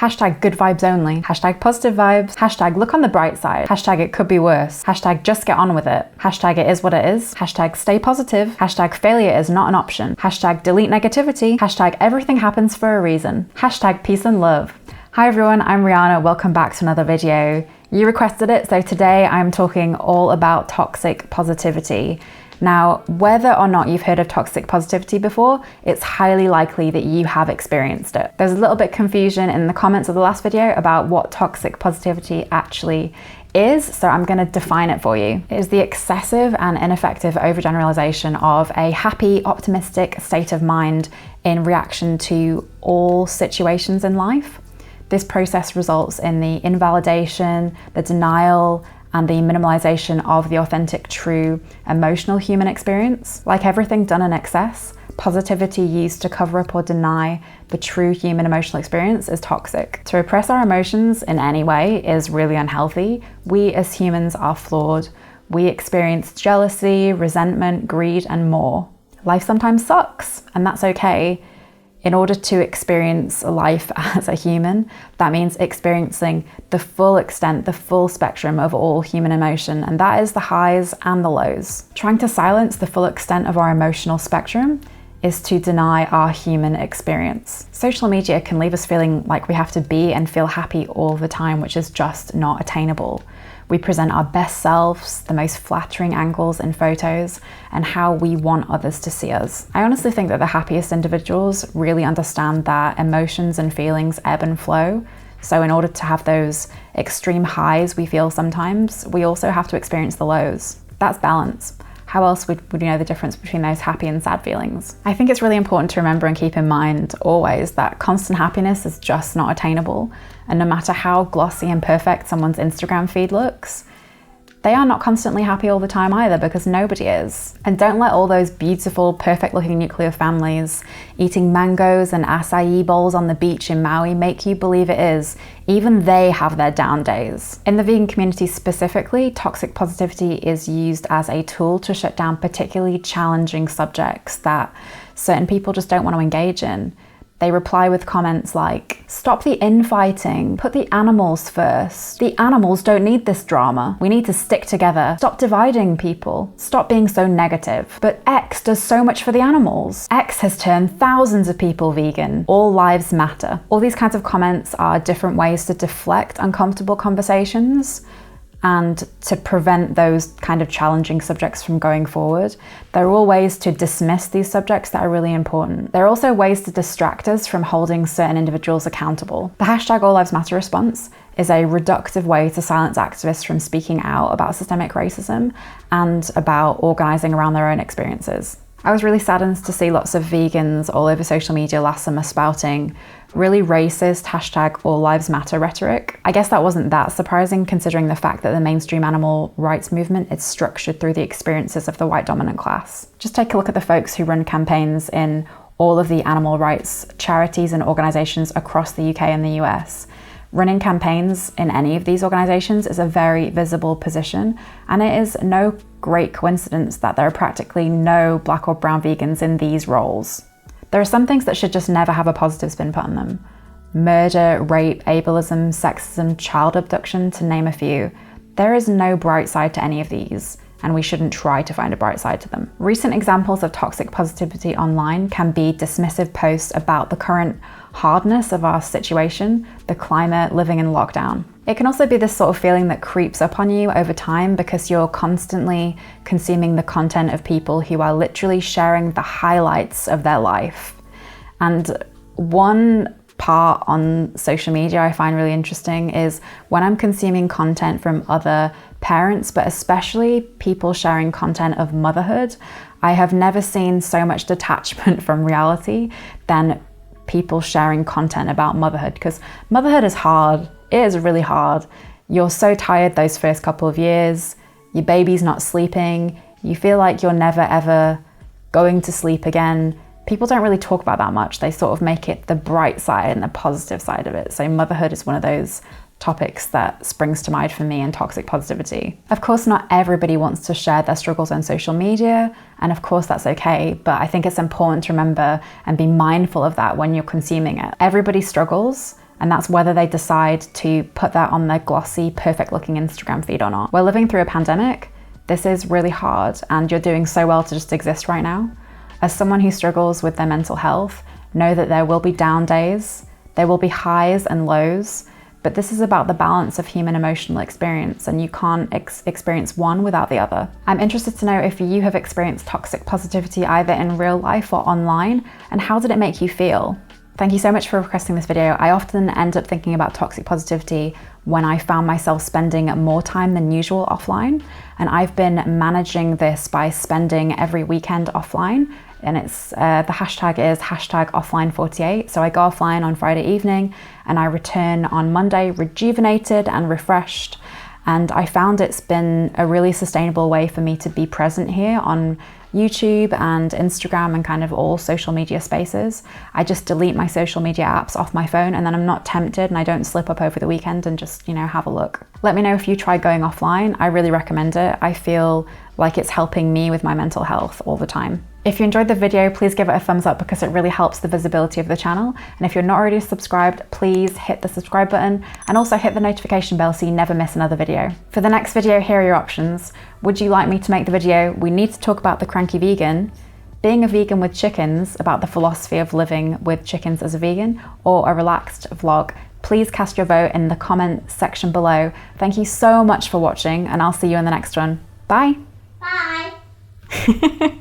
Hashtag good vibes only. Hashtag positive vibes. Hashtag look on the bright side. Hashtag it could be worse. Hashtag just get on with it. Hashtag it is what it is. Hashtag stay positive. Hashtag failure is not an option. Hashtag delete negativity. Hashtag everything happens for a reason. Hashtag peace and love. Hi everyone, I'm Rihanna. Welcome back to another video. You requested it, so today I'm talking all about toxic positivity. Now, whether or not you've heard of toxic positivity before, it's highly likely that you have experienced it. There's a little bit of confusion in the comments of the last video about what toxic positivity actually is, so I'm going to define it for you. It is the excessive and ineffective overgeneralization of a happy, optimistic state of mind in reaction to all situations in life. This process results in the invalidation, the denial, and the minimalization of the authentic, true, emotional human experience. Like everything done in excess, positivity used to cover up or deny the true human emotional experience is toxic. To repress our emotions in any way is really unhealthy. We as humans are flawed. We experience jealousy, resentment, greed, and more. Life sometimes sucks, and that's okay. In order to experience life as a human, that means experiencing the full extent, the full spectrum of all human emotion, and that is the highs and the lows. Trying to silence the full extent of our emotional spectrum is to deny our human experience. Social media can leave us feeling like we have to be and feel happy all the time, which is just not attainable. We present our best selves, the most flattering angles in photos, and how we want others to see us. I honestly think that the happiest individuals really understand that emotions and feelings ebb and flow. So in order to have those extreme highs we feel sometimes, we also have to experience the lows. That's balance. How else would you know the difference between those happy and sad feelings? I think it's really important to remember and keep in mind always that constant happiness is just not attainable. And no matter how glossy and perfect someone's Instagram feed looks, they are not constantly happy all the time either, because nobody is. And don't let all those beautiful, perfect looking nuclear families eating mangoes and acai bowls on the beach in Maui make you believe it is. Even they have their down days. In the vegan community specifically, toxic positivity is used as a tool to shut down particularly challenging subjects that certain people just don't want to engage in. They reply with comments like, stop the infighting, put the animals first. The animals don't need this drama. We need to stick together. Stop dividing people. Stop being so negative. But X does so much for the animals. X has turned thousands of people vegan. All lives matter. All these kinds of comments are different ways to deflect uncomfortable conversations and to prevent those kind of challenging subjects from going forward. There are all ways to dismiss these subjects that are really important. There are also ways to distract us from holding certain individuals accountable. The hashtag All Lives Matter response is a reductive way to silence activists from speaking out about systemic racism and about organizing around their own experiences. I was really saddened to see lots of vegans all over social media last summer spouting really racist hashtag All Lives Matter rhetoric. I guess that wasn't that surprising considering the fact that the mainstream animal rights movement is structured through the experiences of the white dominant class. Just take a look at the folks who run campaigns in all of the animal rights charities and organizations across the UK and the US. Running campaigns in any of these organizations is a very visible position, and it is no great coincidence that there are practically no black or brown vegans in these roles. There are some things that should just never have a positive spin put on them. Murder, rape, ableism, sexism, child abduction, to name a few. There is no bright side to any of these, and we shouldn't try to find a bright side to them. Recent examples of toxic positivity online can be dismissive posts about the current hardness of our situation, the climate, living in lockdown. It can also be this sort of feeling that creeps up on you over time because you're constantly consuming the content of people who are literally sharing the highlights of their life. And one part on social media I find really interesting is when I'm consuming content from other parents, but especially people sharing content of motherhood, I have never seen so much detachment from reality than people sharing content about motherhood, because motherhood is hard. It is really hard. You're so tired those first couple of years, your baby's not sleeping, you feel like you're never ever going to sleep again. People don't really talk about that much. They sort of make it the bright side and the positive side of it. So motherhood is one of those topics that springs to mind for me in toxic positivity. Of course, not everybody wants to share their struggles on social media, and of course that's okay, but I think it's important to remember and be mindful of that when you're consuming it. Everybody struggles, And that's whether they decide to put that on their glossy, perfect looking Instagram feed or not. We're living through a pandemic. This is really hard, and you're doing so well to just exist right now. As someone who struggles with their mental health, know that there will be down days, there will be highs and lows, but this is about the balance of human emotional experience, and you can't experience one without the other. I'm interested to know if you have experienced toxic positivity either in real life or online, and how did it make you feel? Thank you so much for requesting this video. I often end up thinking about toxic positivity when I found myself spending more time than usual offline, and I've been managing this by spending every weekend offline, and it's the hashtag is #offline48. So I go offline on Friday evening and I return on Monday rejuvenated and refreshed. And I found it's been a really sustainable way for me to be present here on YouTube and Instagram and kind of all social media spaces. I just delete my social media apps off my phone, and then I'm not tempted and I don't slip up over the weekend and just, have a look. Let me know if you tried going offline. I really recommend it. I feel like it's helping me with my mental health all the time. If you enjoyed the video, please give it a thumbs up because it really helps the visibility of the channel. And if you're not already subscribed, please hit the subscribe button and also hit the notification bell so you never miss another video. For the next video, here are your options. Would you like me to make the video, "We need to talk about the Cranky Vegan," being a vegan with chickens, about the philosophy of living with chickens as a vegan, or a relaxed vlog? Please cast your vote in the comment section below. Thank you so much for watching, and I'll see you in the next one. Bye. Bye.